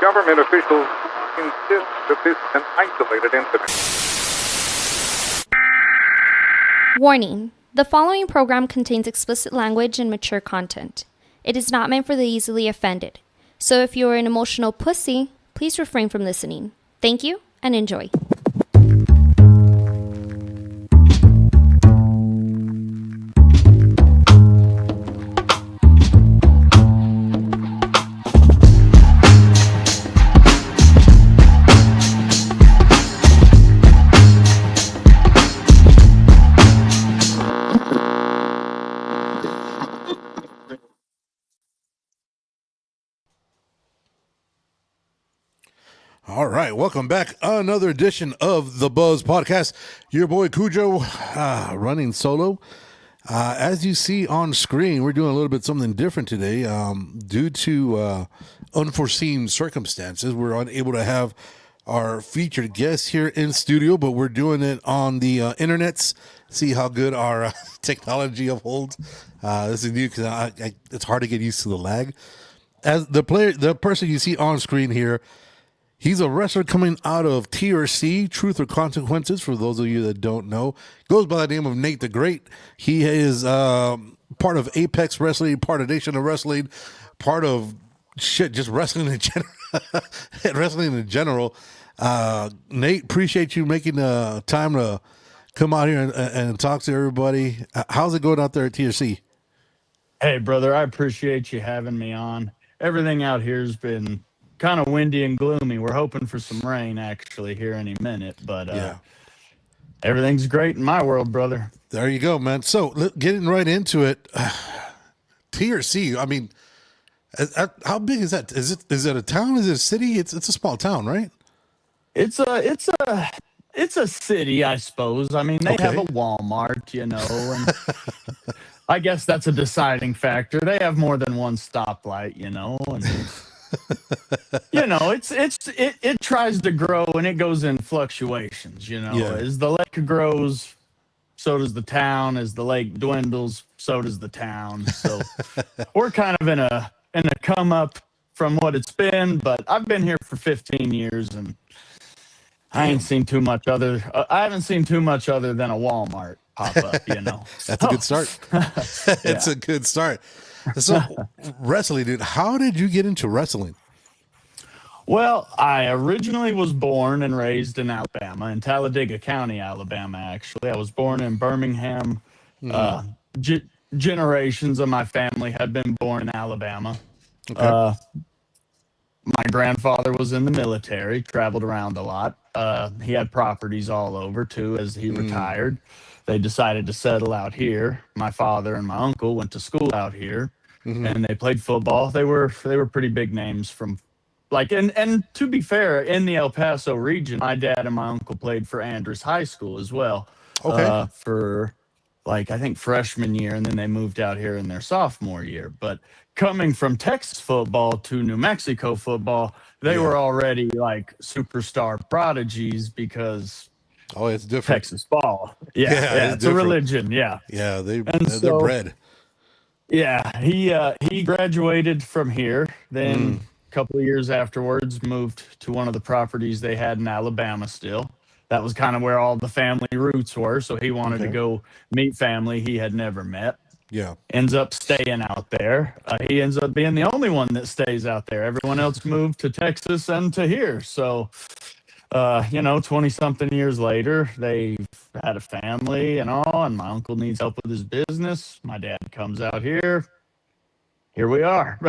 Government officials insist that this is an isolated incident. Warning: the following program contains explicit language and mature content. It is not meant for the easily offended. So if you are an emotional pussy, please refrain from listening. Thank you and enjoy. All right, welcome back. Another edition of the Buzz Podcast. Your boy Cujo running solo. As you see on screen, we're doing a little bit something different today. Due to unforeseen circumstances, we're unable to have our featured guest here in studio, but we're doing it on the internets. See how good our technology upholds. This is new because it's hard to get used to the lag. As the person you see on screen here, he's a wrestler coming out of TRC, Truth or Consequences, for those of you that don't know. Goes by the name of Nate the Great. He is part of Apex Wrestling, part of Nation of Wrestling, part of just wrestling in general. Wrestling in general. Nate, appreciate you making time to come out here and talk to everybody. How's it going out there at TRC? Hey, brother, I appreciate you having me on. Everything out here has been kind of windy and gloomy. We're hoping for some rain actually here any minute, but Yeah. Everything's great in my world, brother. There you go, man. So getting right into it, TRC. I mean, how big is that? Is it a town? Is it a city? It's a small town, right? It's a city, I suppose. I mean, they have a Walmart, you know, and I guess that's a deciding factor. They have more than one stoplight, you know, and you know, it tries to grow and it goes in fluctuations, you know. Yeah. As the lake grows, so does the town. As the lake dwindles, so does the town. So we're kind of in a come up from what it's been, but I've been here for 15 years and I haven't seen too much other than a Walmart pop up, you know. That's a good start. That's a good start. So wrestling, dude, how did you get into wrestling? Well, I originally was born and raised in Alabama, in Talladega County, Alabama, actually. I was born in Birmingham. Generations of my family had been born in Alabama. Okay. My grandfather was in the military, traveled around a lot. He had properties all over, too, as he retired. They decided to settle out here. My father and my uncle went to school out here, and they played football. They were pretty big names from, like, and to be fair, in the El Paso region, my dad and my uncle played for Andrews High School as well. Okay. For, like, I think freshman year, and then they moved out here in their sophomore year. But coming from Texas football to New Mexico football, they were already like superstar prodigies because it's different. Texas ball. Yeah, it's a religion. Yeah. Yeah, they're bred. Yeah, he graduated from here. Then a couple of years afterwards, moved to one of the properties they had in Alabama still. That was kind of where all the family roots were. So he wanted to go meet family he had never met. Yeah. Ends up staying out there. He ends up being the only one that stays out there. Everyone else moved to Texas and to here. So, 20-something years later, they've had a family and all, and my uncle needs help with his business. My dad comes out here. Here we are.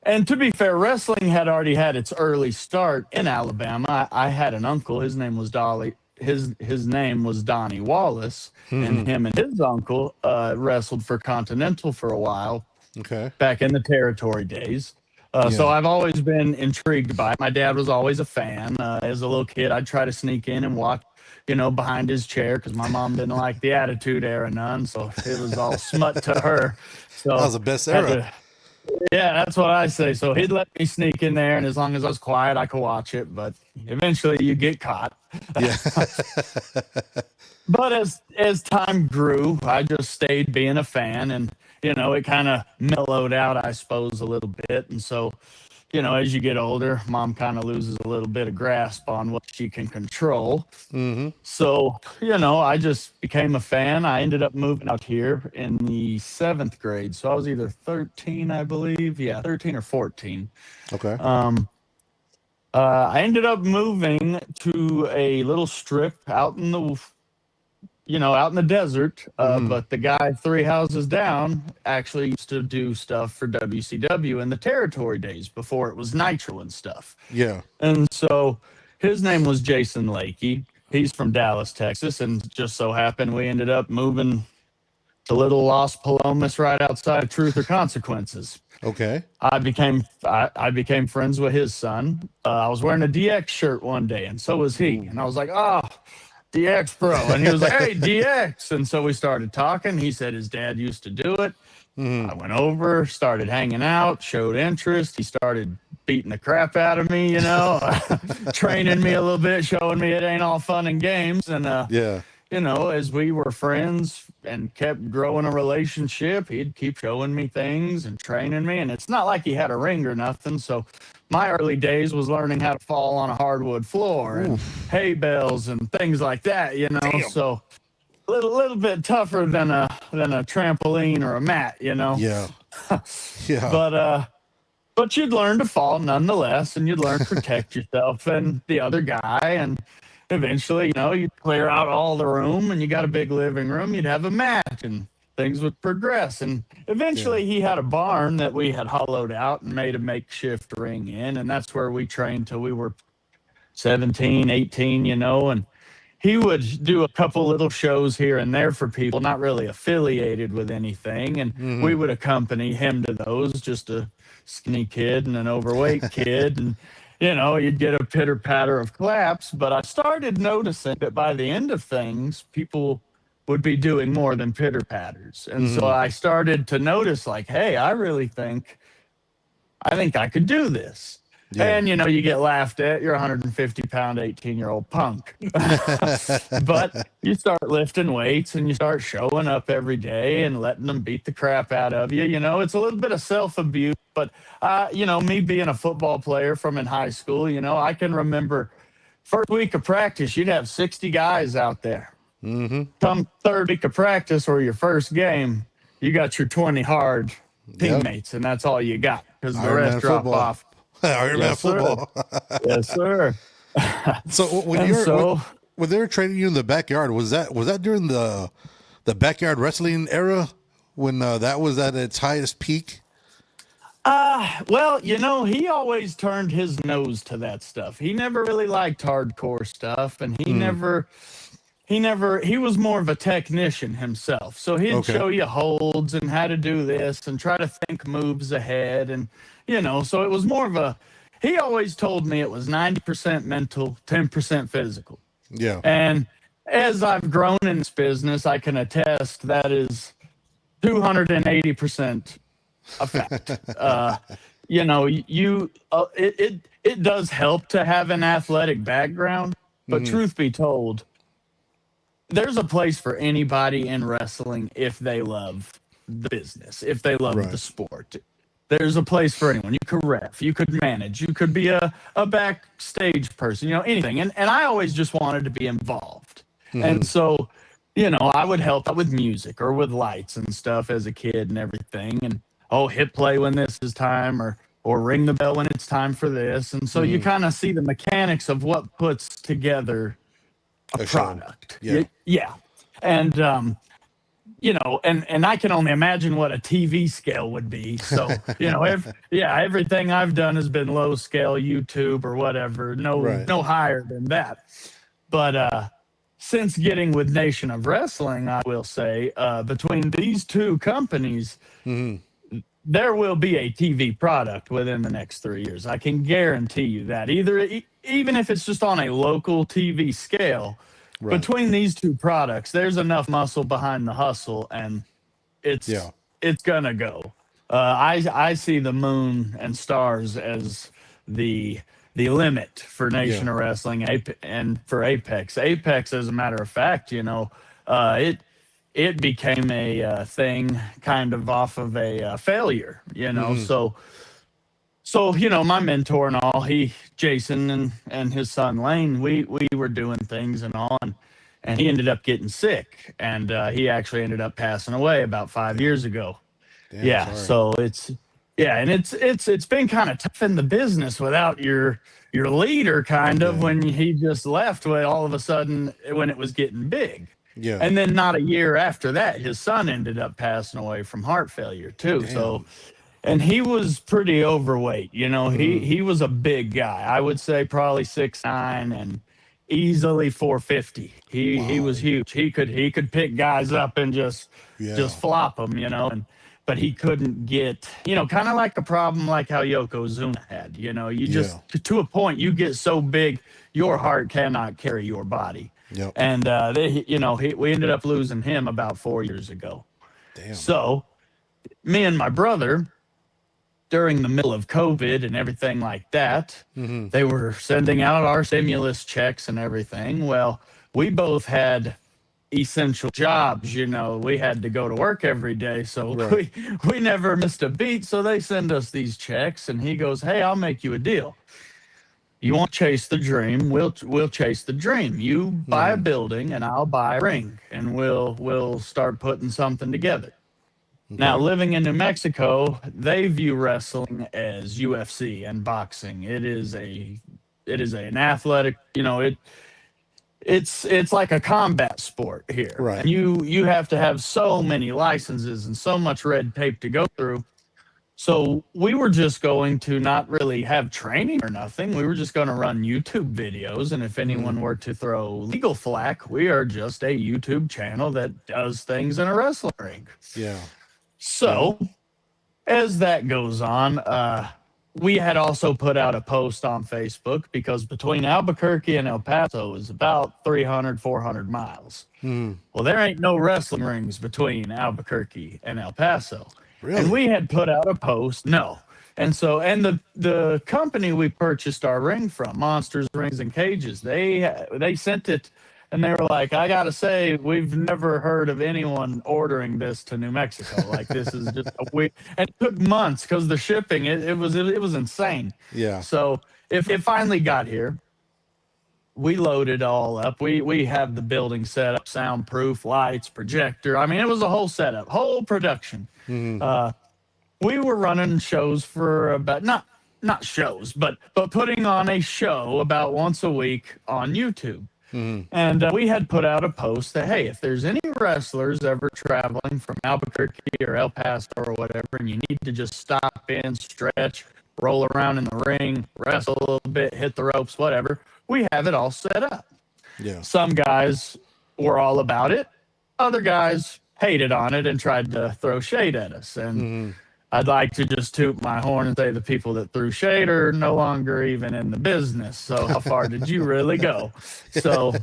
And to be fair, wrestling had already had its early start in Alabama. I had an uncle. His name was Dolly. His name was Donnie Wallace, and him and his uncle wrestled for Continental for a while. Okay. Back in the territory days. So I've always been intrigued by it. My dad was always a fan. As a little kid, I'd try to sneak in and watch, behind his chair because my mom didn't like the Attitude Era none. So it was all smut to her. So That was the best era. Yeah, that's what I say. So he'd let me sneak in there, and as long as I was quiet, I could watch it. But eventually, you get caught. Yeah. But as time grew, I just stayed being a fan, and it kind of mellowed out, I suppose, a little bit. And so, as you get older, mom kind of loses a little bit of grasp on what she can control. Mm-hmm. So, I just became a fan. I ended up moving out here in the seventh grade. So I was either 13, I believe. Yeah, 13 or 14. Okay. I ended up moving to a little strip out in the desert. Mm-hmm. But the guy three houses down actually used to do stuff for WCW in the territory days before it was Nitro and stuff. Yeah. And so his name was Jason Lakey. He's from Dallas, Texas, and just so happened we ended up moving to little Los Palomas right outside of Truth or Consequences. Okay. I became friends with his son. I was wearing a DX shirt one day, and so was he. And I was like, "Oh, DX, bro," and he was like, "Hey, DX," and so we started talking. He said his dad used to do it. Mm-hmm. I went over, started hanging out, showed interest. He started beating the crap out of me, training me a little bit, showing me it ain't all fun and games. And, Yeah. as we were friends and kept growing a relationship, he'd keep showing me things and training me. And it's not like he had a ring or nothing. So my early days was learning how to fall on a hardwood floor and hay bales and things like that, Damn. So little bit tougher than a trampoline or a mat, Yeah. Yeah. But you'd learn to fall nonetheless, and you'd learn to protect yourself and the other guy, and eventually, you'd clear out all the room, and you got a big living room. You'd have a match, and things would progress. And eventually, he had a barn that we had hollowed out and made a makeshift ring in, and that's where we trained till we were 17, 18, and he would do a couple little shows here and there for people not really affiliated with anything, and we would accompany him to those. Just a skinny kid and an overweight kid, and you'd get a pitter patter of claps. But I started noticing that by the end of things, people would be doing more than pitter patters, and so I started to notice, like, hey, I think I could do this. Yeah. And you get laughed at. You're a 150-pound 18-year-old punk. But you start lifting weights and you start showing up every day and letting them beat the crap out of you. It's a little bit of self-abuse. But me being a football player from in high school, I can remember first week of practice, you'd have 60 guys out there. Come third week of practice or your first game, you got your 20 hard teammates, and that's all you got because the Iron rest Man drop football. off. Iron Man Yes, sir. football. Yes, sir. So when they were training you in the backyard, was that during the backyard wrestling era when that was at its highest peak? Well, he always turned his nose to that stuff. He never really liked hardcore stuff, and he was more of a technician himself. So he'd show you holds and how to do this and try to think moves ahead. And, so it was more of he always told me it was 90% mental, 10% physical. Yeah. And as I've grown in this business, I can attest that is 280% a fact. It does help to have an athletic background, but truth be told, there's a place for anybody in wrestling if they love the business, if they love the sport. There's a place for anyone. You could ref, you could manage, you could be a backstage person, anything. And I always just wanted to be involved. And so, I would help out with music or with lights and stuff as a kid and everything. And, hit play when this is time or ring the bell when it's time for this. And so you kind of see the mechanics of what puts together a product. Yeah. And, and I can only imagine what a TV scale would be. So, everything I've done has been low scale YouTube or whatever, no higher than that. But since getting with Nation of Wrestling, I will say, between these two companies, there will be a TV product within the next 3 years. I can guarantee you that. Even if it's just on a local TV scale, between these two products, there's enough muscle behind the hustle, and it's gonna go. I see the moon and stars as the the limit for Yeah. Nation of Wrestling and for Apex. Apex, as a matter of fact, it became a thing kind of off of a failure. My mentor and all, Jason and his son Lane, we were doing things and all, and he ended up getting sick, and he actually ended up passing away about 5 years Damn. ago. Damn. Yeah, Sorry. so and it's been kind of tough in the business without your leader, kind of, Yeah. when he just left, when all of a sudden when it was getting big. Yeah. And then not a year after that, his son ended up passing away from heart failure too. So, Damn. and he was pretty overweight. He Mm-hmm. he was a big guy. I would say probably 6'9" and easily 450. He was Wow. huge. He could pick guys up and just Yeah. flop them, and but he couldn't get, kind of like a problem like how Yokozuna had. You Yeah. just to a point you get so big your heart cannot carry your body. Yep. And we ended up losing him about 4 years ago. Damn. So me and my brother, during the middle of COVID and everything like that, Mm-hmm. they were sending out our stimulus checks and everything. Well, we both had essential jobs. We had to go to work every day, so Right. we never missed a beat. So they send us these checks, and he goes, "Hey, I'll make you a deal. You want to chase the dream? We'll chase the dream. You buy a Mm-hmm. building, and I'll buy a ring, and we'll start putting something together." Now, Okay. living in New Mexico, they view wrestling as UFC and boxing. It is an athletic, it's like a combat sport here. Right. And you have to have so many licenses and so much red tape to go through. So we were just going to not really have training or nothing. We were just going to run YouTube videos. And if Mm-hmm. anyone were to throw legal flack, we are just a YouTube channel that does things in a wrestling ring. Yeah. Yeah. So as that goes on, we had also put out a post on Facebook, because between Albuquerque and El Paso is about 300, 400 miles. Mm-hmm. Well, there ain't no wrestling rings between Albuquerque and El Paso. And Really? we had put out a post, no. And the company we purchased our ring from, Monsters Rings and Cages, they sent it, and they were like, "I gotta say, we've never heard of anyone ordering this to New Mexico. Like, this is just a weird." And it took months because the shipping, it was insane. Yeah. So if it finally got here, we loaded all up. We have the building set up, soundproof, lights, projector. I mean, it was a whole setup, whole production. Mm-hmm. We were running shows for about, not shows, but putting on a show about once a week on YouTube. Mm-hmm. And we had put out a post that, hey, if there's any wrestlers ever traveling from Albuquerque or El Paso or whatever, and you need to just stop in, stretch, roll around in the ring, wrestle a little bit, hit the ropes, whatever, we have it all set up. Yeah. Some guys were all about it. Other guys hated on it and tried to throw shade at us. And Mm-hmm. I'd like to just toot my horn and say the people that threw shade are no longer even in the business. So how far did you really go? So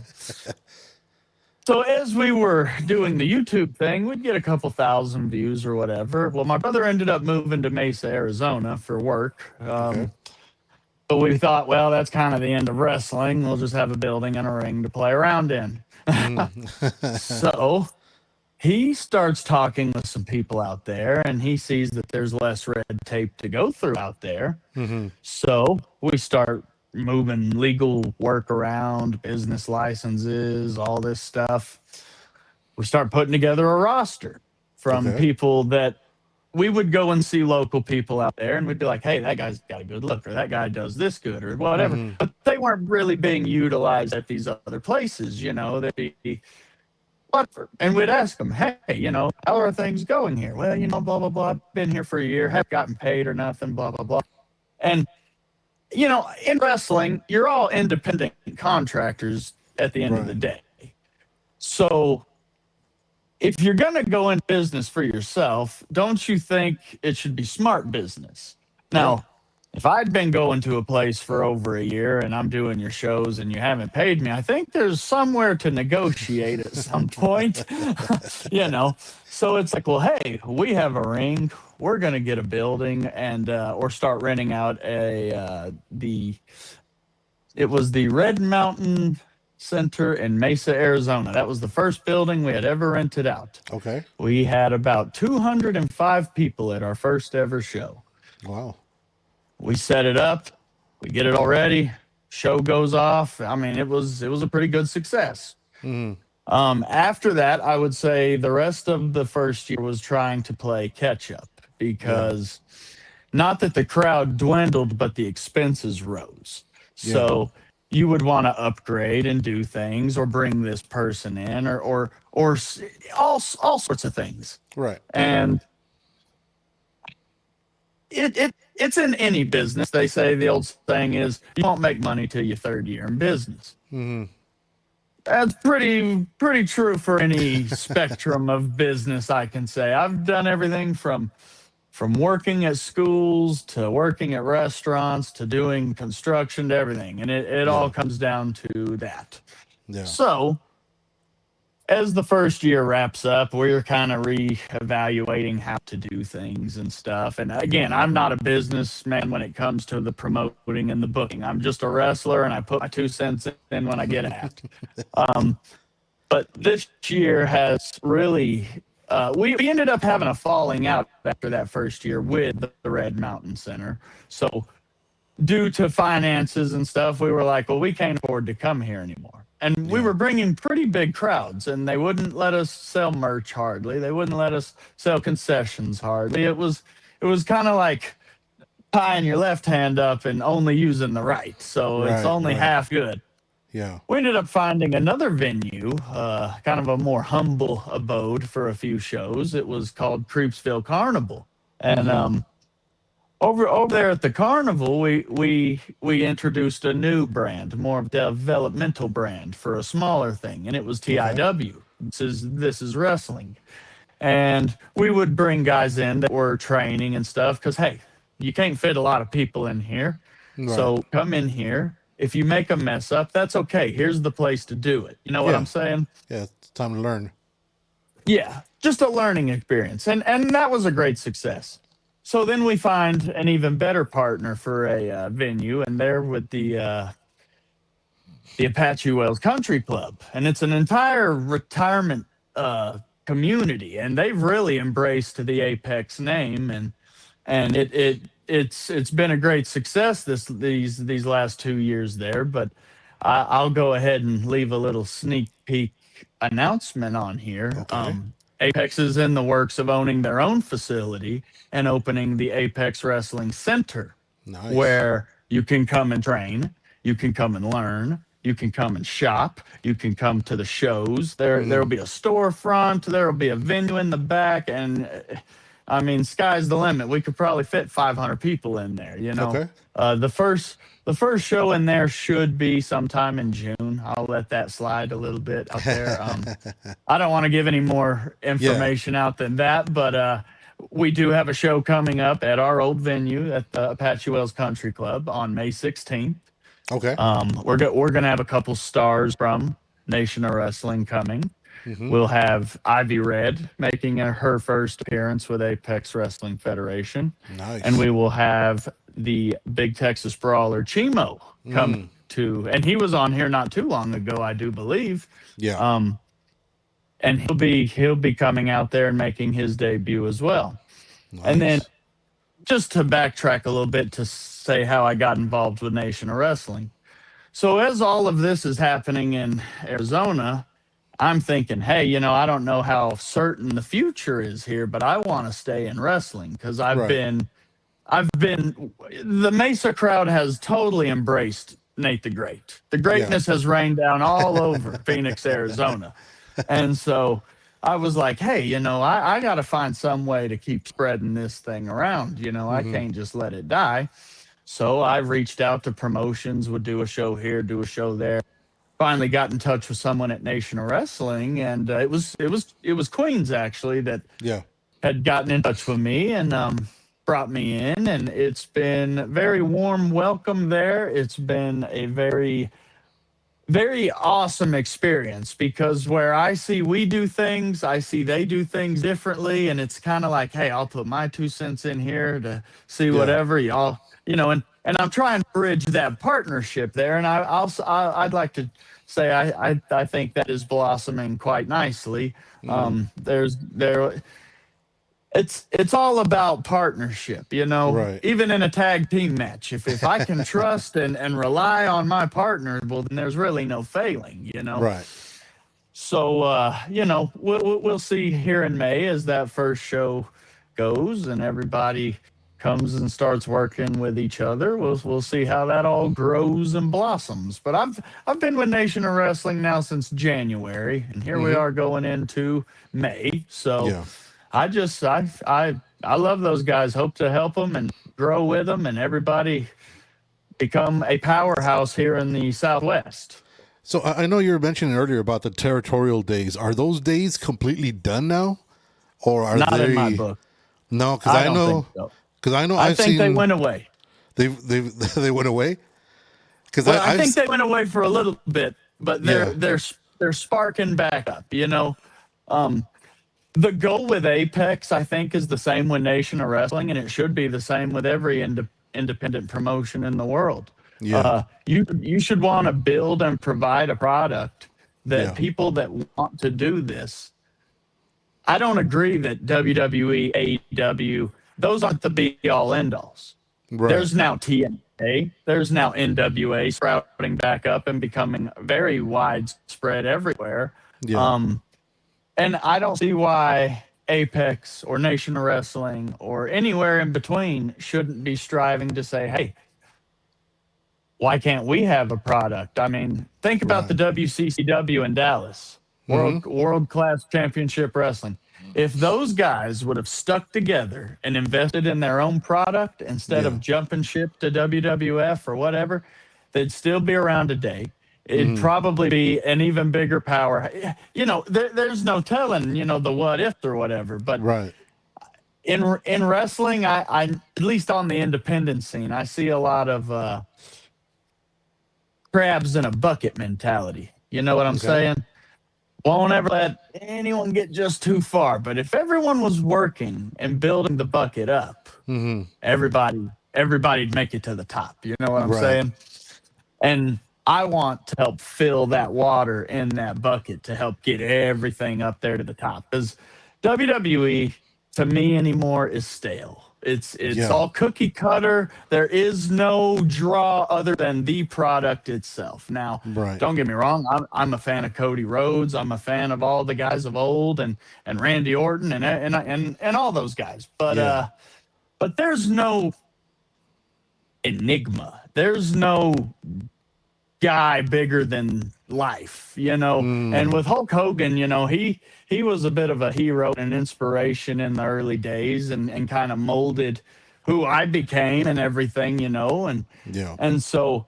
as we were doing the YouTube thing, we'd get a couple thousand views or whatever. Well, my brother ended up moving to Mesa, Arizona for work. Okay. But we thought, well, that's kind of the end of wrestling. We'll just have a building and a ring to play around in. Mm-hmm. So he starts talking with some people out there, and he sees that there's less red tape to go through out there. Mm-hmm. So we start moving legal work around, business licenses, all this stuff. We start putting together a roster from Okay. people that we would go and see, local people out there, and we'd be like, hey, that guy's got a good look, or that guy does this good, or whatever. Mm-hmm. But they weren't really being utilized at these other places, whatever. And we'd ask them, hey, how are things going here? Well, blah, blah, blah. I've been here for a year, haven't gotten paid or nothing, blah, blah, blah. And, in wrestling, you're all independent contractors at the end of the day. So if you're going to go in business for yourself, don't you think it should be smart business? Now, if I'd been going to a place for over a year and I'm doing your shows and you haven't paid me, I think there's somewhere to negotiate at some point, you know. So it's like, well, hey, we have a ring. We're gonna get a building and or start renting out it was the Red Mountain Center in Mesa, Arizona. That was the first building we had ever rented out. Okay. We had about 205 people at our first ever show. Wow. We set it up, we get it all ready, show goes off. I mean, it was a pretty good success. After that, I would say the rest of the first year was trying to play catch up because not that the crowd dwindled, but the expenses rose. So you would want to upgrade and do things or bring this person in or all sorts of things. Right. And it's in any business. They say the old saying is you won't make money till your third year in business. That's pretty true for any spectrum of business, I can say. I've done everything from working at schools to working at restaurants to doing construction to everything. And it all comes down to that. Yeah. So as the first year wraps up, we're kind of reevaluating how to do things and stuff. And again, I'm not a businessman when it comes to the promoting and the booking. I'm just a wrestler, and I put my 2 cents in when I get asked. But this year has really, we ended up having a falling out after that first year with the Red Mountain Center. So due to finances and stuff, we were like, well, we can't afford to come here anymore. And we were bringing pretty big crowds, and they wouldn't let us sell merch hardly. They wouldn't let us sell concessions hardly. It was kind of like tying your left hand up and only using the right. So it's only half good. Yeah. We ended up finding another venue, kind of a more humble abode for a few shows. It was called Creepsville Carnival. And over there at the carnival, we introduced a new brand, more of a developmental brand for a smaller thing, and it was TIW. This is wrestling, and we would bring guys in that were training and stuff because hey, you can't fit a lot of people in here, so come in here. If you make a mess up, that's okay. Here's the place to do it. You know what I'm saying? Yeah, it's time to learn. Yeah, just a learning experience, and that was a great success. So then we find an even better partner for a venue, and they're with the Apache Wells Country Club, and it's an entire retirement community, and they've really embraced the Apex name, and it's been a great success these last 2 years there. But I'll go ahead and leave a little sneak peek announcement on here. Okay. Apex is in the works of owning their own facility and opening the Apex Wrestling Center, where you can come and train, you can come and learn, you can come and shop, you can come to the shows. There'll be a storefront, there'll be a venue in the back, and I mean, sky's the limit. We could probably fit 500 people in there, you know. Okay. The first show in there should be sometime in June. I'll let that slide a little bit out there. I don't want to give any more information out than that, but we do have a show coming up at our old venue at the Apache Wells Country Club on May 16th. Okay. We're gonna have a couple stars from Nation of Wrestling coming. We'll have Ivy Red making her first appearance with Apex Wrestling Federation. Nice. And we will have the Big Texas Brawler Chimo come to, and he was on here not too long ago, I do believe. Yeah. And he'll be coming out there and making his debut as well. Nice. And then just to backtrack a little bit to say how I got involved with Nation of Wrestling. So as all of this is happening in Arizona, I'm thinking, hey, you know, I don't know how certain the future is here, but I want to stay in wrestling because I've been, the Mesa crowd has totally embraced Nate the Great. The greatness has rained down all over Phoenix, Arizona. And so I was like, hey, you know, I got to find some way to keep spreading this thing around. You know, I can't just let it die. So I reached out to promotions, would do a show here, do a show there. Finally got in touch with someone at Nation of Wrestling, and it was Queens actually that had gotten in touch with me, and brought me in, and it's been very warm welcome there. It's been a very awesome experience because where I see we do things, I see they do things differently, and it's kind of like, hey, I'll put my 2 cents in here to see Yeah. whatever y'all, and I'm trying to bridge that partnership there, and I'd like to say I think that is blossoming quite nicely. There it's all about partnership, Right. even in a tag team match. If I can trust and rely on my partner, well, then there's really no failing. Right. So, we'll see here in May as that first show goes and everybody comes and starts working with each other. We'll see how that all grows and blossoms. But I've been with Nation of Wrestling now since January, and here we are going into May. So Yeah. I love those guys. Hope to help them and grow with them, and everybody become a powerhouse here in the Southwest. So I know you were mentioning earlier about the territorial days. Are those days completely done now, or are Not in my they? book. No, because I I don't think know. so. Because I know I I've think they seen went away. they went away. Because Well, I I've think they went away for a little bit, but yeah. they're sparking back up. The goal with Apex, I think, is the same with Nation of Wrestling, and it should be the same with every independent promotion in the world. Yeah. You should want to build and provide a product that Yeah. people that want to do this. I don't agree that WWE, AEW, those aren't the be all end alls. Right. There's now TNA, there's now NWA sprouting back up and becoming very widespread everywhere. Yeah. And I don't see why Apex or Nation of Wrestling or anywhere in between shouldn't be striving to say, hey, why can't we have a product? I mean, think about the WCCW in Dallas, World Class Championship Wrestling. If those guys would have stuck together and invested in their own product instead Yeah. of jumping ship to WWF or whatever, they'd still be around today. It'd probably be an even bigger power. There's no telling, the what if or whatever. But Right. in wrestling, I at least on the independent scene, I see a lot of crabs in a bucket mentality. You know what I'm Okay. saying? Won't ever let anyone get just too far. But if everyone was working and building the bucket up, everybody'd make it to the top. You know what I'm Right. saying? And I want to help fill that water in that bucket to help get everything up there to the top. Because WWE to me anymore is stale. It's Yeah. all cookie cutter. There is no draw other than the product itself. Now, Right. don't get me wrong. I'm a fan of Cody Rhodes. I'm a fan of all the guys of old and Randy Orton and all those guys. But Yeah. but there's no enigma. There's no guy bigger than life, And with Hulk Hogan, he was a bit of a hero and inspiration in the early days and kind of molded who I became and everything, and Yeah. and so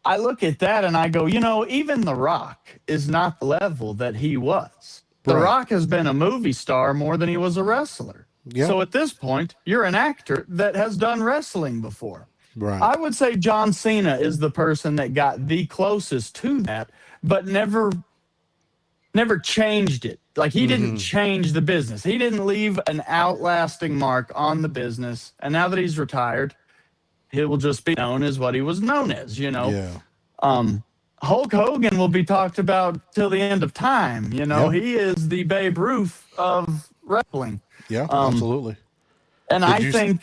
I look at that and I go, even The Rock is not the level that he was. The Right. Rock has been a movie star more than he was a wrestler. Yeah. So at this point, you're an actor that has done wrestling before. Right. I would say John Cena is the person that got the closest to that, but never changed it. Like he didn't change the business. He didn't leave an outlasting mark on the business. And now that he's retired, he will just be known as what he was known as, Yeah. Hulk Hogan will be talked about till the end of time. Yeah. He is the Babe Ruth of wrestling. Yeah. Absolutely. And Did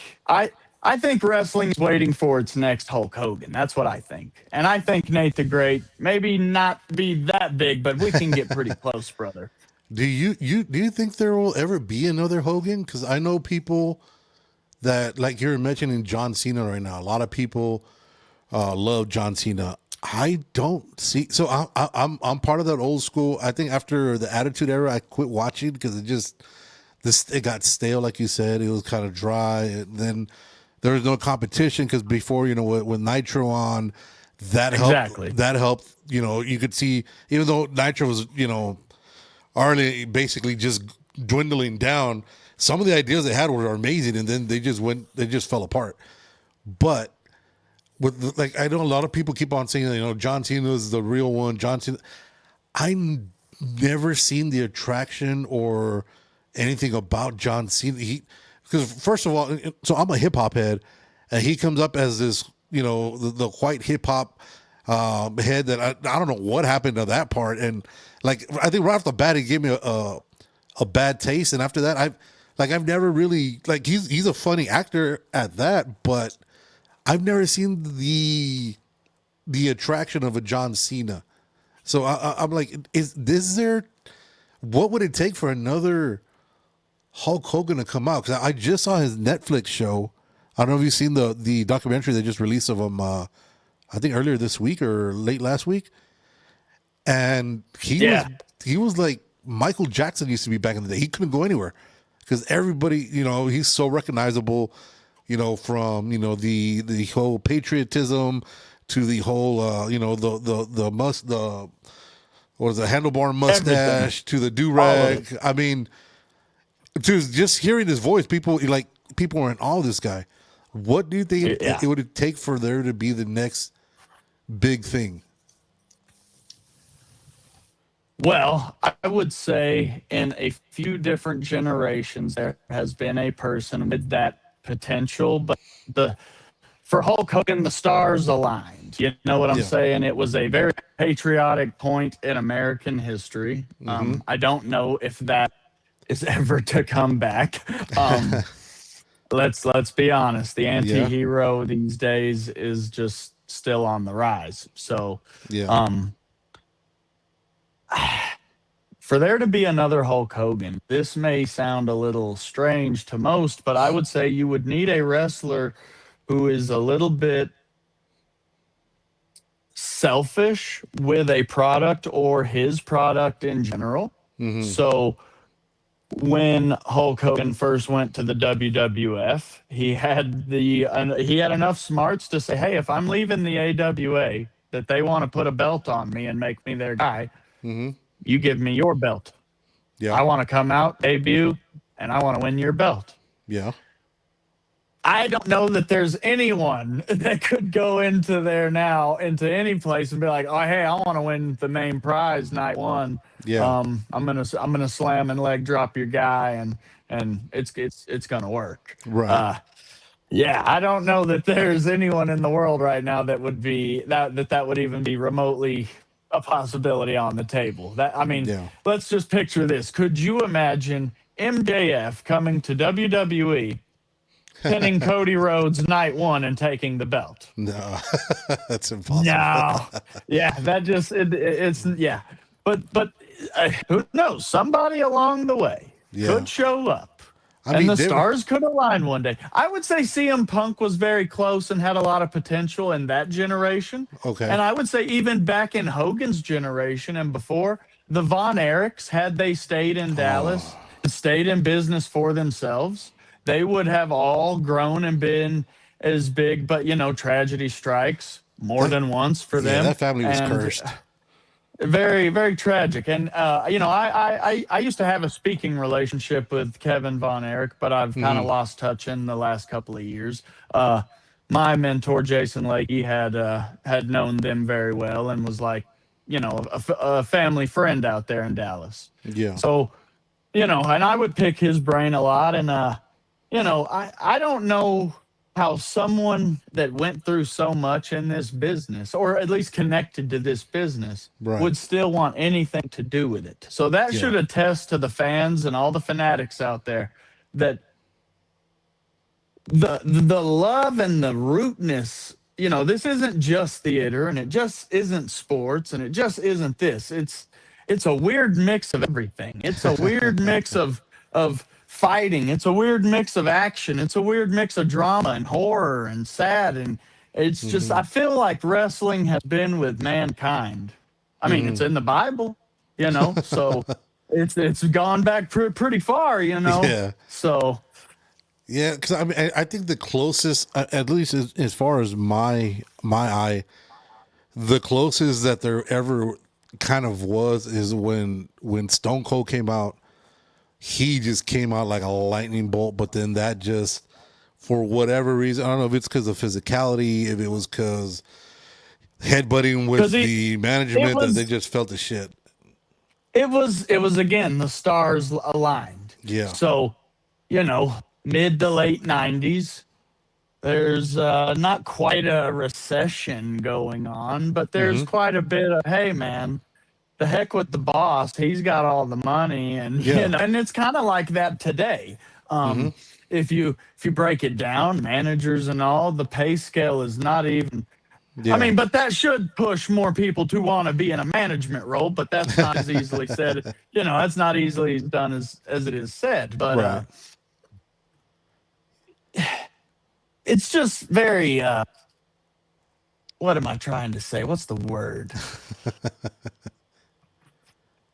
I think wrestling's waiting for its next Hulk Hogan. That's what I think. And I think Nate the Great maybe not be that big, but we can get pretty close, brother. Do you think there will ever be another Hogan? Because I know people that, like you're mentioning John Cena right now. A lot of people love John Cena. I don't see. So I'm part of that old school. I think after the Attitude Era, I quit watching because it got stale, like you said. It was kind of dry, and then there was no competition because before, with Nitro on, that helped. Exactly. That helped. You could see, even though Nitro was already basically just dwindling down, some of the ideas they had were amazing, and then they just fell apart. But like, I know a lot of people keep on saying, John Cena is the real one. John Cena, never seen the attraction or anything about John Cena. Because first of all, so I'm a hip hop head, and he comes up as this, the white hip hop head that I don't know what happened to that part. And like, I think right off the bat, he gave me a bad taste. And after that, I've never really, like, he's a funny actor at that, but I've never seen the attraction of a John Cena. So I'm like, is there? What would it take for another Hulk Hogan to come out? Because I just saw his Netflix show. I don't know if you've seen the documentary they just released of him. I think earlier this week or late last week, and he was like Michael Jackson used to be back in the day. He couldn't go anywhere because everybody, he's so recognizable. From the whole patriotism to the whole what is it, handlebar mustache, everything, to the do-rag. I mean, to just hearing his voice, people were in awe of this guy. What do you think it would take for there to be the next big thing? Well, I would say in a few different generations, there has been a person with that potential, but for Hulk Hogan, the stars aligned. You know what I'm saying? It was a very patriotic point in American history. I don't know if that is ever to come back. Let's be honest. The anti-hero these days is just still on the rise. So, for there to be another Hulk Hogan, this may sound a little strange to most, but I would say you would need a wrestler who is a little bit selfish with a product or his product in general. So when Hulk Hogan first went to the WWF, he had enough smarts to say, hey, if I'm leaving the AWA, that they want to put a belt on me and make me their guy, you give me your belt. I want to come out, debut, and I want to win your belt. I don't know that there's anyone that could go into there now, into any place, and be like, "Oh, hey, I want to win the main prize night one. I'm gonna slam and leg drop your guy, and it's gonna work." Right. I don't know that there's anyone in the world right now that would be that would even be remotely a possibility on the table. Let's just picture this. Could you imagine MJF coming to WWE? Pinning Cody Rhodes night one and taking the belt? No, that's impossible. No, that just it's But who knows? Somebody along the way could show up, and the stars could align one day. I would say CM Punk was very close and had a lot of potential in that generation. Okay, and I would say even back in Hogan's generation and before, the Von Erichs, had they stayed in Dallas and stayed in business for themselves, they would have all grown and been as big, but tragedy strikes more than once for them. That family was cursed. Very, very tragic. And I used to have a speaking relationship with Kevin Von Erich, but I've kind of lost touch in the last couple of years. My mentor Jason Lakey had known them very well and was like, a family friend out there in Dallas. So, and I would pick his brain a lot, and I don't know how someone that went through so much in this business, or at least connected to this business, would still want anything to do with it. So that should attest to the fans and all the fanatics out there that the love and the rootness, this isn't just theater, and it just isn't sports, and it just isn't this. It's a weird mix of everything. It's a weird mix of fighting. It's a weird mix of action. It's a weird mix of drama and horror and sad. And it's just, I feel like wrestling has been with mankind. I mean, it's in the Bible, so it's gone back pretty far, So. Yeah, because I think the closest, at least as far as my eye, the closest that there ever kind of was is when Stone Cold came out he just came out like a lightning bolt. But then that just, for whatever reason, I don't know if it's because of physicality, if it was because headbutting with 'Cause the it management, that they was just felt the shit. it was again the stars aligned. Yeah. So, mid to late 90s, there's not quite a recession going on, but there's Mm-hmm. quite a bit of, hey man, the heck with the boss. He's got all the money, and Yeah. and it's kind of like that today. Mm-hmm. If you break it down, managers and all, the pay scale is not even. I Yeah. mean, but that should push more people to want to be in a management role, but that's not as easily said. That's not easily done as it is said. But Right. it's just very what am I trying to say? What's the word?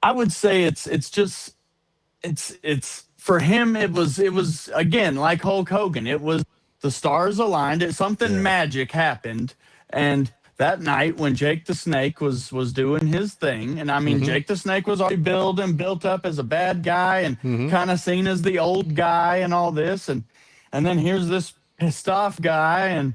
I would say it's just it's for him. It was again like Hulk Hogan. It was the stars aligned. Something Yeah. magic happened, and that night when Jake the Snake was doing his thing, and I mean Mm-hmm. Jake the Snake was already built up as a bad guy and Mm-hmm. kind of seen as the old guy and all this, and then here's this pissed off guy, and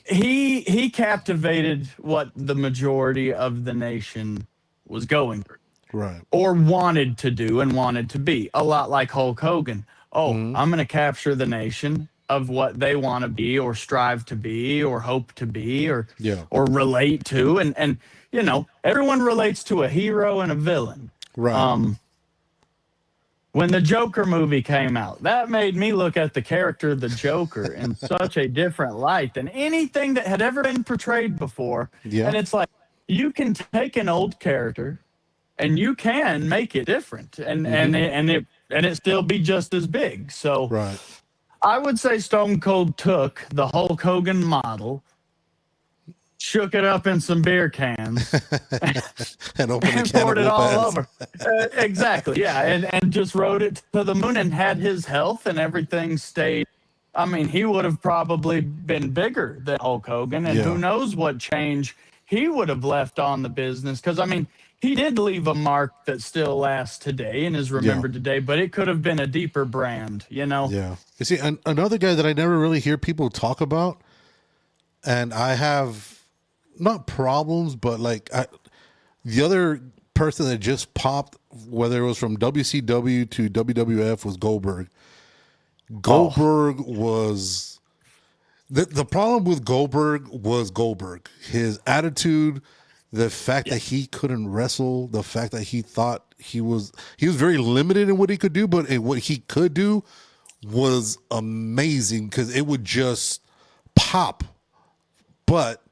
he captivated what the majority of the nation was going through Right. or wanted to do and wanted to be. A lot like Hulk Hogan. Oh, Mm-hmm. I'm going to capture the nation of what they want to be or strive to be or hope to be Yeah. or relate to, and everyone relates to a hero and a villain. Right. Um when the Joker movie came out, that made me look at the character of the Joker in such a different light than anything that had ever been portrayed before. Yeah. And it's like you can take an old character and you can make it different Mm-hmm. and it still be just as big. So Right. I would say Stone Cold took the Hulk Hogan model, shook it up in some beer cans, And open the and can of poured it whoop all ass. over. Exactly, yeah, and just rode it to the moon and had his health and everything stayed. I mean, he would have probably been bigger than Hulk Hogan, and who Yeah. knows what change he would have left on the business. Because I mean, he did leave a mark that still lasts today and is Yeah. remembered today, but it could have been a deeper brand. Yeah. You see, another guy that I never really hear people talk about, and I have not problems, but like the other person that just popped, whether it was from WCW to WWF, was Goldberg. Oh, Goldberg was the problem with Goldberg was Goldberg. His attitude, the fact that he couldn't wrestle, the fact that he thought he was very limited in what he could do, but what he could do was amazing because it would just pop. But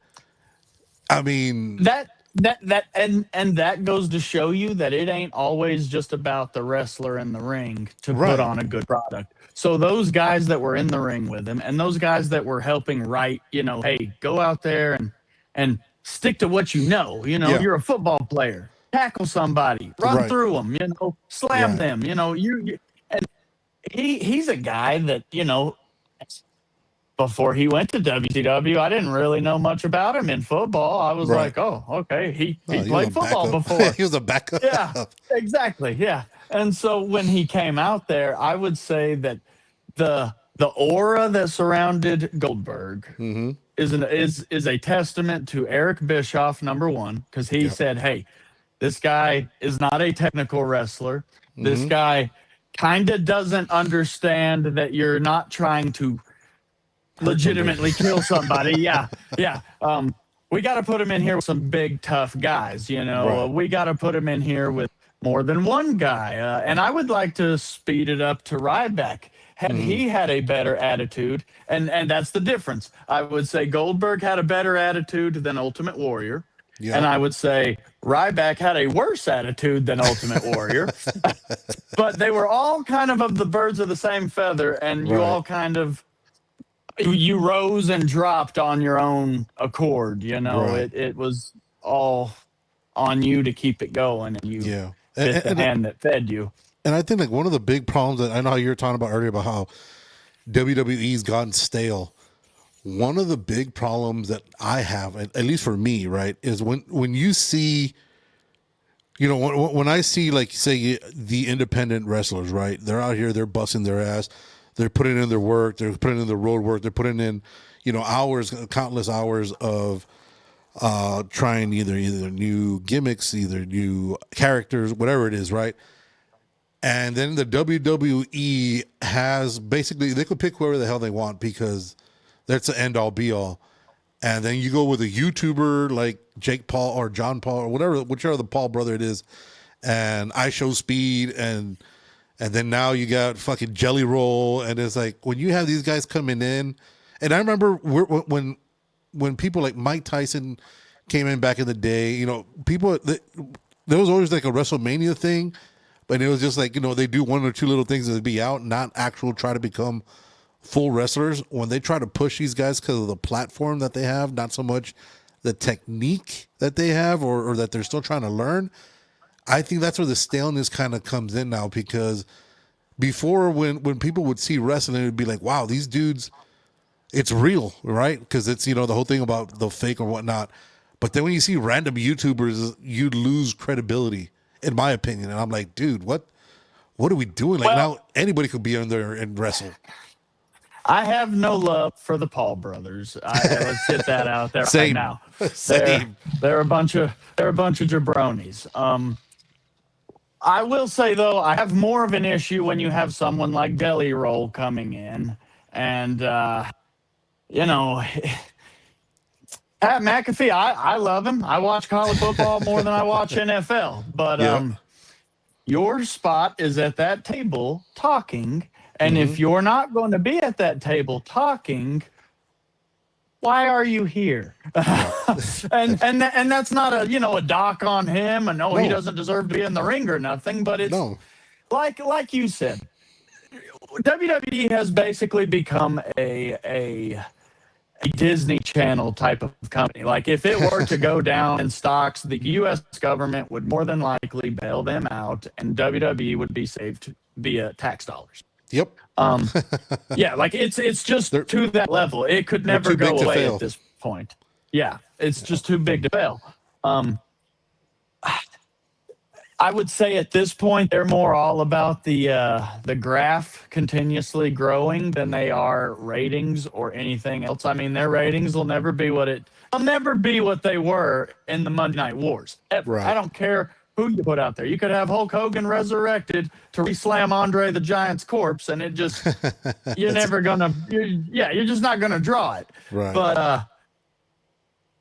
I mean, that that goes to show you that it ain't always just about the wrestler in the ring to put right, on a good product. So those guys that were in the ring with him and those guys that were helping write, hey, go out there and stick to what you know. yeah, You're a football player. Tackle somebody, run right, through them, slam right, them, and he's a guy that, before he went to WCW, I didn't really know much about him in football. I was right. like, oh, okay, he No, he was a played football backup. before. He was a backup. Yeah, exactly. Yeah. And so when he came out there, I would say that the aura that surrounded Goldberg Mm-hmm. is a testament to Eric Bischoff, number one, because he Yep. said, hey, this guy is not a technical wrestler. This Mm-hmm. guy kind of doesn't understand that you're not trying to Hurt somebody. legitimately kill somebody. Yeah, yeah. We got to put him in here with some big tough guys. Right. We got to put him in here with more than one guy. And I would like to speed it up to Ryback. Had Mm-hmm. he had a better attitude, and that's the difference. I would say Goldberg had a better attitude than Ultimate Warrior. Yeah. And I would say Ryback had a worse attitude than Ultimate Warrior. But they were all kind of the birds of the same feather, and you Right. all kind of you rose and dropped on your own accord. Right. It was all on you to keep it going, and you Yeah. bit the And hand that fed you. I think like one of the big problems that I know how you were talking about earlier about how WWE's gotten stale. One of the big problems that I have, at least for me, right, is when you see You know, when I see, like, say, the independent wrestlers, right? They're out here, they're busting their ass, they're putting in their work, they're putting in the road work, they're putting in, hours, countless hours of trying either new gimmicks, either new characters, whatever it is, right? And then the WWE has basically, they could pick whoever the hell they want because that's the end all be all. And then you go with a YouTuber like Jake Paul or John Paul or whatever, whichever the Paul brother it is, and I Show Speed, and then now you got fucking Jelly Roll, and it's like when you have these guys coming in, and I remember when people like Mike Tyson came in back in the day, people, there was always like a WrestleMania thing, but it was just like, they do one or two little things and they'd be out, not actual try to become full wrestlers. When they try to push these guys because of the platform that they have, not so much the technique that they have or that they're still trying to learn, I think that's where the staleness kind of comes in now, because before when people would see wrestling, it would be like, wow, these dudes, it's real, right? Because it's, the whole thing about the fake or whatnot. But then when you see random YouTubers, you lose credibility, in my opinion. And I'm like, dude, what are we doing? Like, now anybody could be in there and wrestle. I have no love for the Paul brothers. Let's get that out there right now. Same. They're a bunch of jabronis. I will say though, I have more of an issue when you have someone like Jelly Roll coming in, and Pat McAfee. I love him. I watch college football more than I watch NFL. But your spot is at that table talking. And if you're not going to be at that table talking, why are you here? and that's not a dock on him, and he doesn't deserve to be in the ring or nothing. But it's like you said, WWE has basically become a Disney Channel type of company. Like, if it were to go down in stocks, the U.S. government would more than likely bail them out, and WWE would be saved via tax dollars. Yep. Yeah, like it's just to that level. It could never go away at this point. Yeah, it's just too big to fail. I would say at this point they're more all about the graph continuously growing than they are ratings or anything else. I mean, their ratings will never be what they were in the Monday Night Wars. Ever. Right. I don't care who you put out there. You could have Hulk Hogan resurrected to re-slam Andre the Giant's corpse, and it just you're just not gonna draw it. Right. But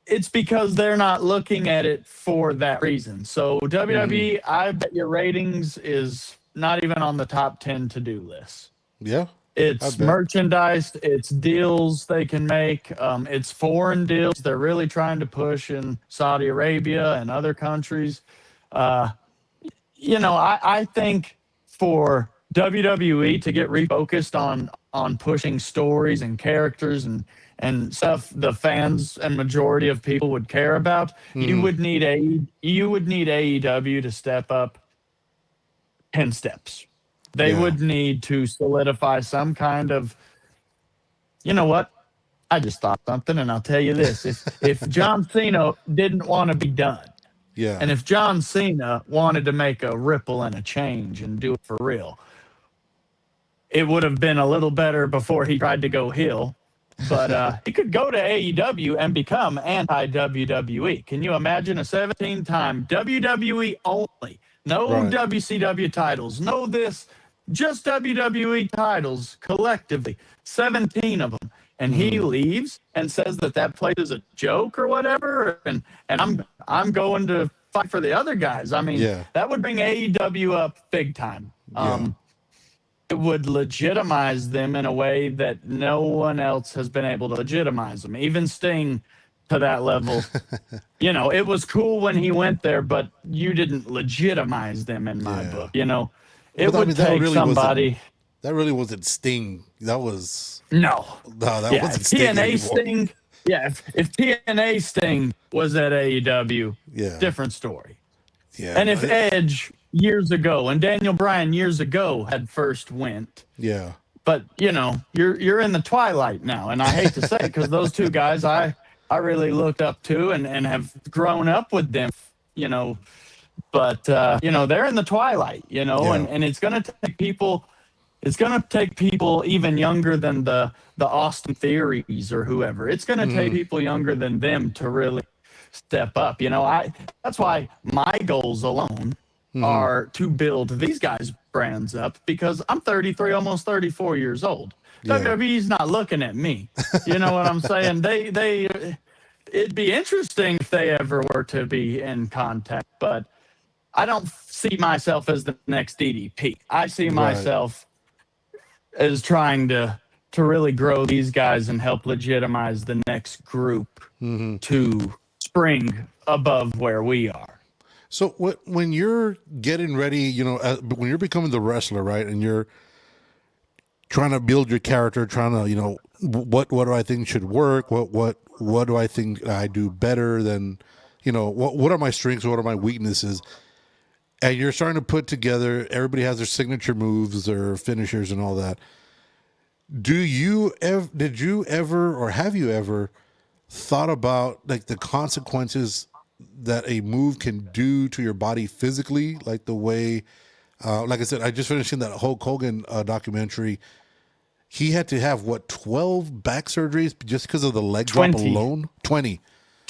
it's because they're not looking at it for that reason. So WWE, I bet your ratings is not even on the top 10 to-do list. Yeah. It's merchandise, it's deals they can make, it's foreign deals they're really trying to push in Saudi Arabia and other countries. I think for WWE to get refocused on pushing stories and characters and stuff the fans and majority of people would care about, you would need AEW to step up 10 steps. They would need to solidify some kind of, you know what? I just thought something, and I'll tell you this. If John Cena didn't want to be done, and if John Cena wanted to make a ripple and a change and do it for real, it would have been a little better before he tried to go heel. But he could go to AEW and become anti-WWE. Can you imagine a 17-time WWE only? No WCW titles. No this. Just WWE titles collectively. 17 of them. And he leaves and says that place is a joke or whatever, and I'm going to fight for the other guys. I mean, that would bring AEW up big time. It would legitimize them in a way that no one else has been able to legitimize them. Even Sting to that level. It was cool when he went there, but you didn't legitimize them in my book. It would take somebody. That really wasn't Sting. That was that wasn't Sting TNA anymore. Sting. Yeah, if TNA Sting was at AEW, different story. Yeah, and if Edge years ago and Daniel Bryan years ago had first went, but you're in the twilight now, and I hate to say it because those two guys I really looked up to and have grown up with them, but they're in the twilight, and it's going to take people. It's going to take people even younger than the Austin Theories or whoever. It's going to take people younger than them to really step up. That's why my goals alone are to build these guys' brands up, because I'm 33, almost 34 years old. Yeah. WWE's not looking at me. You know what I'm saying? It'd be interesting if they ever were to be in contact, but I don't see myself as the next DDP. I see myself as trying to really grow these guys and help legitimize the next group to spring above where we are. So when you're getting ready, when you're becoming the wrestler, right, and you're trying to build your character, trying to, what do I think should work? What do I think I do better than, what are my strengths? What are my weaknesses? And you're starting to put together, everybody has their signature moves, their finishers and all that. Did you ever, or have you ever thought about like the consequences that a move can do to your body physically? Like the way, like I said, I just finished that Hulk Hogan documentary. He had to have 12 back surgeries just because of the leg drop alone. 20.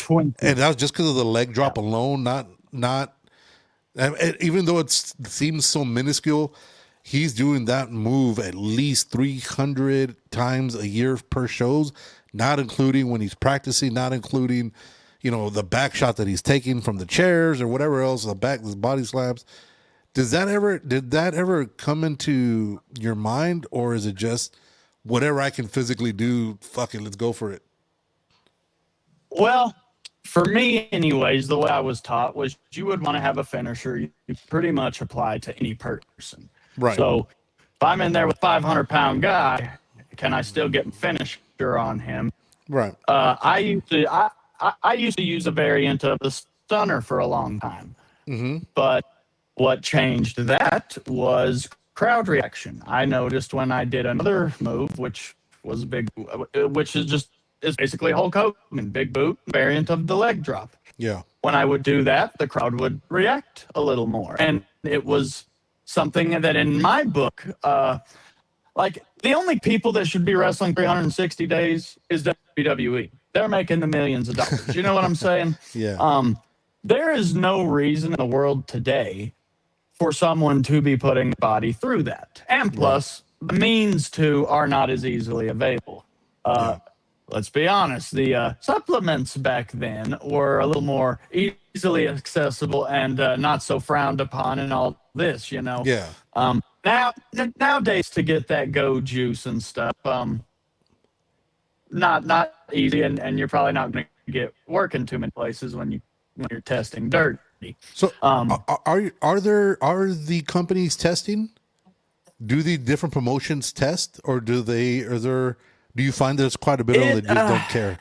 And that was just because of the leg drop alone. Not. And even though it seems so minuscule, he's doing that move at least 300 times a year per shows, not including when he's practicing, not including, the back shot that he's taking from the chairs or whatever else, the body slams. Did that ever come into your mind, or is it just whatever I can physically do, fuck it, let's go for it? Well, for me, anyways, the way I was taught was you would want to have a finisher you pretty much apply to any person. Right. So if I'm in there with 500-pound guy, can I still get a finisher on him? Right. I used to use a variant of the stunner for a long time. But what changed that was crowd reaction. I noticed when I did another move, which is basically Hulk Hogan, big boot, variant of the leg drop. Yeah. When I would do that, the crowd would react a little more. And it was something that in my book, like the only people that should be wrestling 360 days is WWE. They're making the millions of dollars. You know what I'm saying? Yeah. There is no reason in the world today for someone to be putting the body through that. And plus, the means to are not as easily available. Let's be honest, the supplements back then were a little more easily accessible and not so frowned upon and all this, Yeah. Nowadays, to get that go juice and stuff, not easy, and you're probably not going to get work in too many places when you're testing dirty. So are the companies testing? Do the different promotions test, or do you find there's quite a bit of them that just don't care?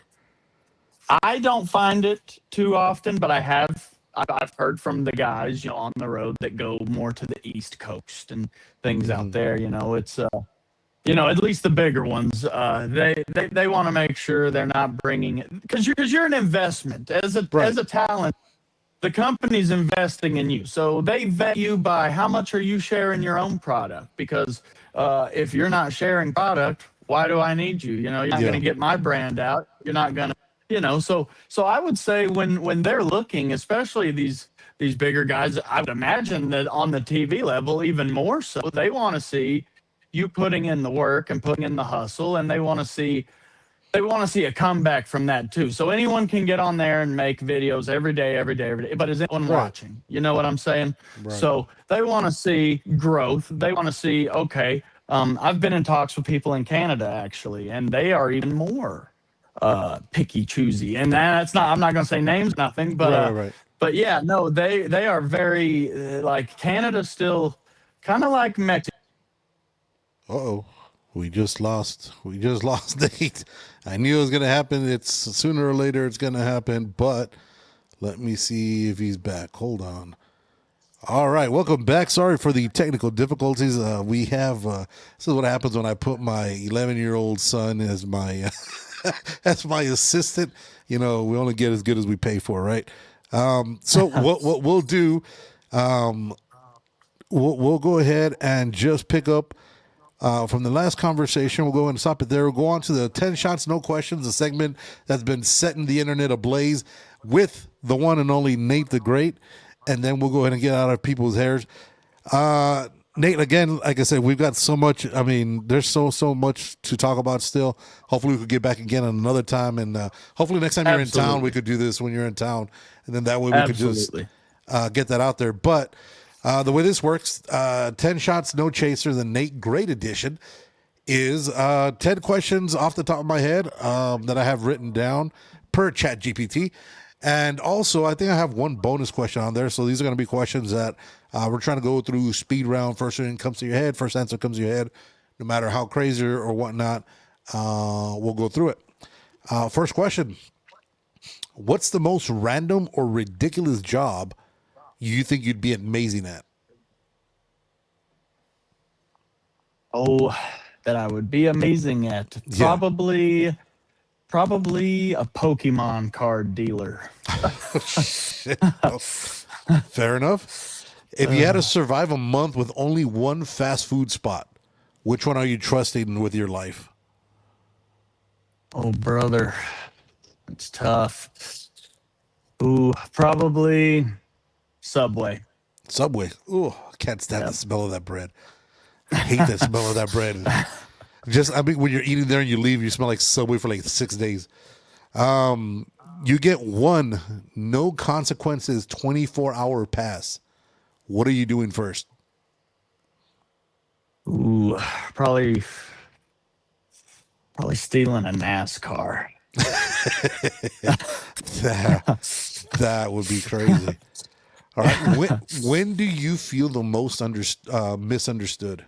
I don't find it too often, but I've heard from the guys, on the road that go more to the East Coast and things out there. It's at least the bigger ones. They want to make sure they're not bringing it, because you're an investment as a talent. The company's investing in you, so they vet you by how much are you sharing your own product. Because if you're not sharing product, why do I need you? You're not going to get my brand out. You're not going to, So I would say when they're looking, especially these bigger guys, I would imagine that on the TV level, even more so, they want to see you putting in the work and putting in the hustle, and they want to see a comeback from that too. So anyone can get on there and make videos every day, but is anyone watching? You know what I'm saying? Right. So they want to see growth. They want to see, okay, I've been in talks with people in Canada actually, and they are even more picky, choosy. And I'm not going to say names, nothing, but right. But yeah, no, they are very like Canada's still kind of like Mexico. Uh-oh. We just lost Nate. I knew it was going to happen. It's sooner or later it's going to happen, but let me see if he's back. Hold on. All right, welcome back. Sorry for the technical difficulties. We have this is what happens when I put my 11-year-old son as my as my assistant. We only get as good as we pay for, right? So what we'll do, We'll go ahead and just pick up from the last conversation. We'll go and stop it there. We'll go on to the 10 shots, no questions, a segment that's been setting the internet ablaze with the one and only Nate the Great. And then we'll go ahead and get out of people's hairs. Nate, again, like I said, we've got so much. I mean, there's so much to talk about still. Hopefully, we could get back again another time. And hopefully, next time you're in town, we could do this when you're in town. And then that way we could just get that out there. But the way this works, 10 shots, no chaser, the Nate Great edition is 10 questions off the top of my head that I have written down per chat GPT. And also, I think I have one bonus question on there. So these are going to be questions that we're trying to go through speed round. First thing comes to your head, first answer comes to your head, no matter how crazy or whatnot. We'll go through it. First question. What's the most random or ridiculous job you think you'd be amazing at? Oh, that I would be amazing at. Yeah. Probably a Pokemon card dealer. Shit. Oh, fair enough. If you had to survive a month with only one fast food spot, which one are you trusting with your life? Oh, brother, it's tough. Ooh, probably Subway. Subway. Ooh, I can't stand the smell of that bread. I hate the smell of that bread. I mean, when you're eating there and you leave, you smell like Subway for like 6 days. You get one, no consequences, 24-hour pass. What are you doing first? Ooh, probably stealing a NASCAR. That would be crazy. All right. When do you feel the most misunderstood?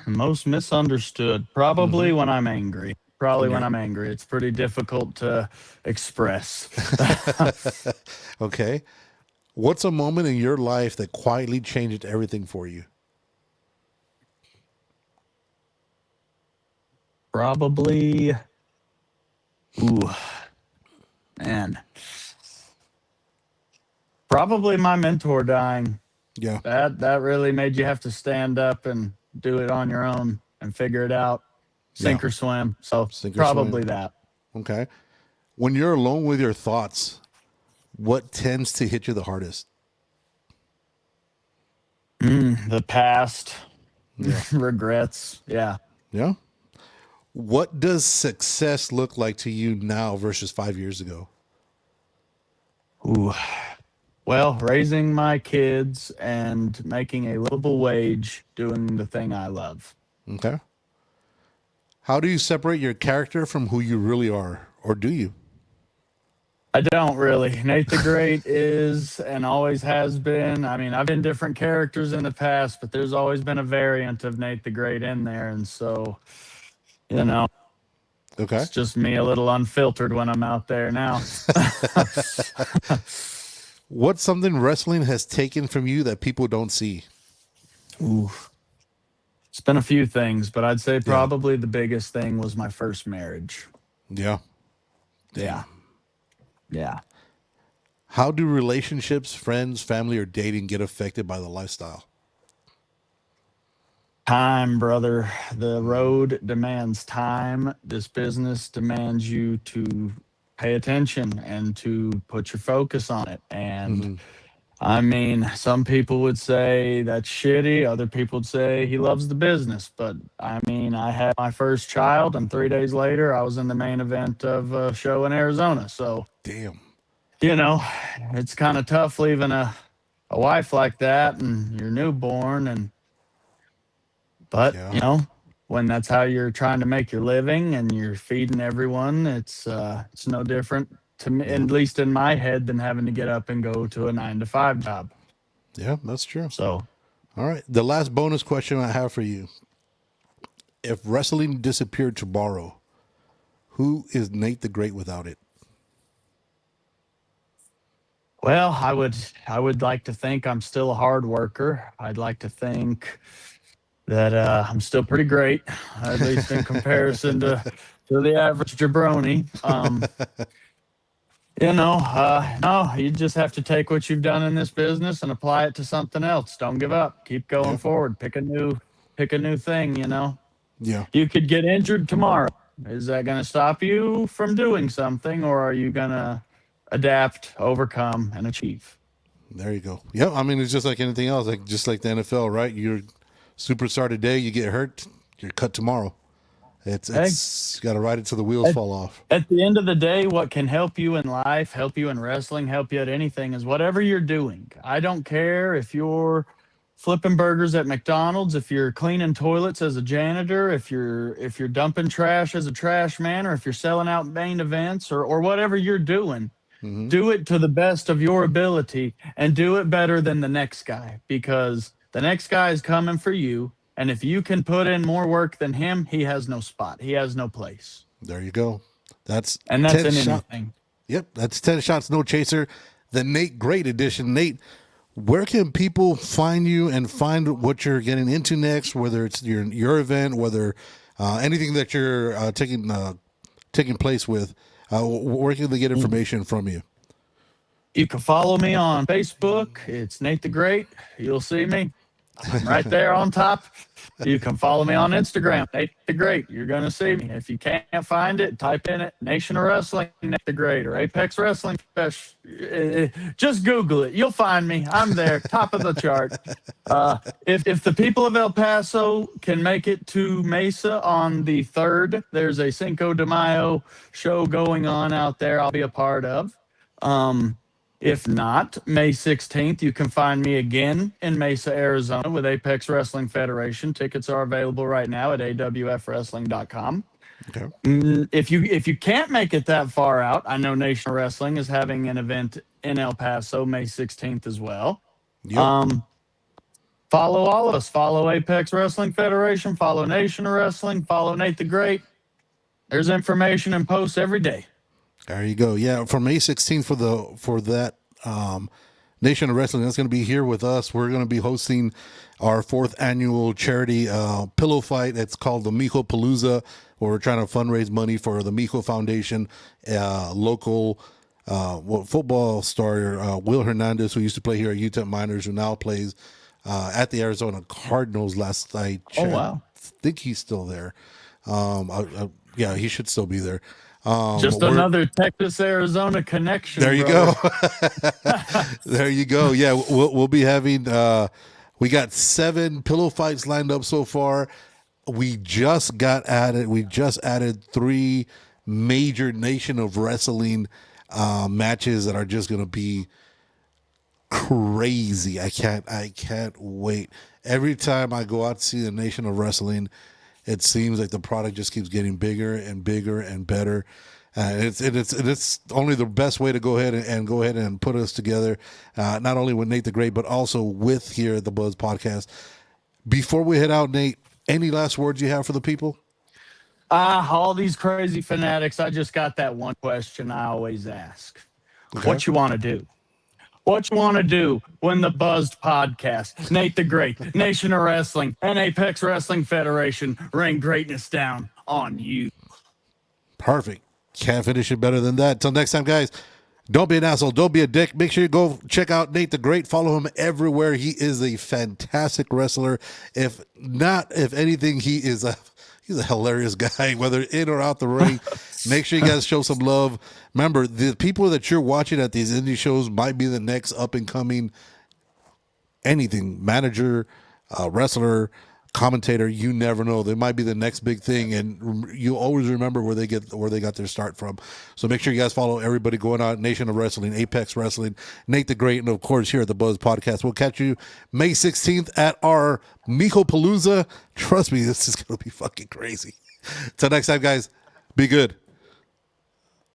Most misunderstood. Probably when I'm angry. When I'm angry. It's pretty difficult to express. Okay. What's a moment in your life that quietly changed everything for you? Probably, ooh, man. Probably my mentor dying. Yeah. That really made you have to stand up and do it on your own and figure it out, sink or swim. So probably that. Okay. When you're alone with your thoughts, what tends to hit you the hardest? The past, regrets. Yeah. Yeah. What does success look like to you now versus 5 years ago? Ooh. Well, raising my kids and making a livable wage doing the thing I love. Okay. How do you separate your character from who you really are, or do you? I don't really. Nate the Great is and always has been. I mean, I've been different characters in the past, but there's always been a variant of Nate the Great in there. And so, Okay. it's just me a little unfiltered when I'm out there now. What's something wrestling has taken from you that people don't see? Ooh. It's been a few things, but I'd say probably the biggest thing was my first marriage. Yeah. Yeah. Yeah. How do relationships, friends, family, or dating get affected by the lifestyle? Time, brother. The road demands time. This business demands you to pay attention and to put your focus on it. And I mean, some people would say that's shitty. Other people would say he loves the business. But I mean, I had my first child, and 3 days later, I was in the main event of a show in Arizona. So, Damn. It's kind of tough leaving a wife like that and your newborn. But when that's how you're trying to make your living and you're feeding everyone, it's no different to me, at least in my head, than having to get up and go to a 9-to-5 job. Yeah, that's true. So, all right. The last bonus question I have for you. If wrestling disappeared tomorrow, who is Nate the Great without it? well, I would like to think I'm still a hard worker. I'd like to think that I'm still pretty great, at least in comparison to the average jabroni. No, you just have to take what you've done in this business and apply it to something else. Don't give up. Keep going Yep. forward. Pick a new thing. Yeah. You could get injured tomorrow. Is that going to stop you from doing something, or are you going to adapt, overcome, and achieve? There you go. Yep. I mean, it's just like anything else, like just like the NFL, right? You're superstar today, you get hurt, you're cut tomorrow. Hey, It's you got to ride it till the wheels fall off. at the end of the day, what can help you in life, help you in wrestling, help you at anything is whatever you're doing. I don't care if you're flipping burgers at McDonald's, if you're cleaning toilets as a janitor, if you're dumping trash as a trash man, or if you're selling out main events or whatever you're doing. Hmm. Do it to the best of your ability and do it better than the next guy, because the next guy is coming for you. And if you can put in more work than him, he has no spot. He has no place. There you go. That's And that's 10 in shot. anything. Yep, that's 10 shots, no chaser. The Nate Great edition. Nate, where can people find you and find what you're getting into next, whether it's your event, whether anything that you're taking place with? Where can they get information from you? You can follow me on Facebook. It's Nate the Great. You'll see me. I'm right there on top. You can follow me on Instagram, Nate the Great. You're going to see me. If you can't find it, type in it, Nation of Wrestling, Nate the Great, or Apex Wrestling Fest. Just Google it. You'll find me. I'm there, top of the chart. If the people of El Paso can make it to Mesa on the 3rd, there's a Cinco de Mayo show going on out there I'll be a part of. If not, May 16th, you can find me again in Mesa, Arizona with Apex Wrestling Federation. Tickets are available right now at awfwrestling.com. Okay. If you can't make it that far out, I know Nation of Wrestling is having an event in El Paso May 16th as well. Yep. Follow all of us. Follow Apex Wrestling Federation. Follow Nation of Wrestling. Follow Nate the Great. There's information and posts every day. There you go. Yeah, for May 16th for that Nation of Wrestling, that's going to be here with us. We're going to be hosting our 4th annual charity pillow fight. It's called the Mijo Palooza, where we're trying to fundraise money for the Mijo Foundation. Local football star Will Hernandez, who used to play here at UTEP Miners, who now plays at the Arizona Cardinals. Last I checked, Oh, wow. I think he's still there. Yeah, he should still be there. Just another Texas-Arizona connection. There you brother. go. There you go. Yeah, we'll be having. We got 7 pillow fights lined up so far. We just added 3 major Nation of Wrestling matches that are just going to be crazy. I can't wait. Every time I go out to see the Nation of Wrestling, it seems like the product just keeps getting bigger and bigger and better. It's only the best way to go ahead and put us together, not only with Nate the Great, but also with here at the Buzz Podcast. Before we head out, Nate, any last words you have for the people? All these crazy fanatics, I just got that one question I always ask. Okay. What you want to do? What you want to do when the Buzzed Podcast, Nate the Great, Nation of Wrestling, and Apex Wrestling Federation rain greatness down on you? Perfect. Can't finish it better than that. Till next time, guys. Don't be an asshole. Don't be a dick. Make sure you go check out Nate the Great. Follow him everywhere. He is a fantastic wrestler. If anything, he's a hilarious guy, whether in or out the ring. Make sure you guys show some love. Remember, the people that you're watching at these indie shows might be the next up and coming anything manager, wrestler, commentator. You never know. They might be the next big thing, and you always remember where they got their start from. So make sure you guys follow everybody going on Nation of Wrestling, Apex Wrestling, Nate the Great, and of course here at the Buzz Podcast. We'll catch you May 16th at our Mijo Palooza. Trust me, this is gonna be fucking crazy. Till next time, guys. Be good.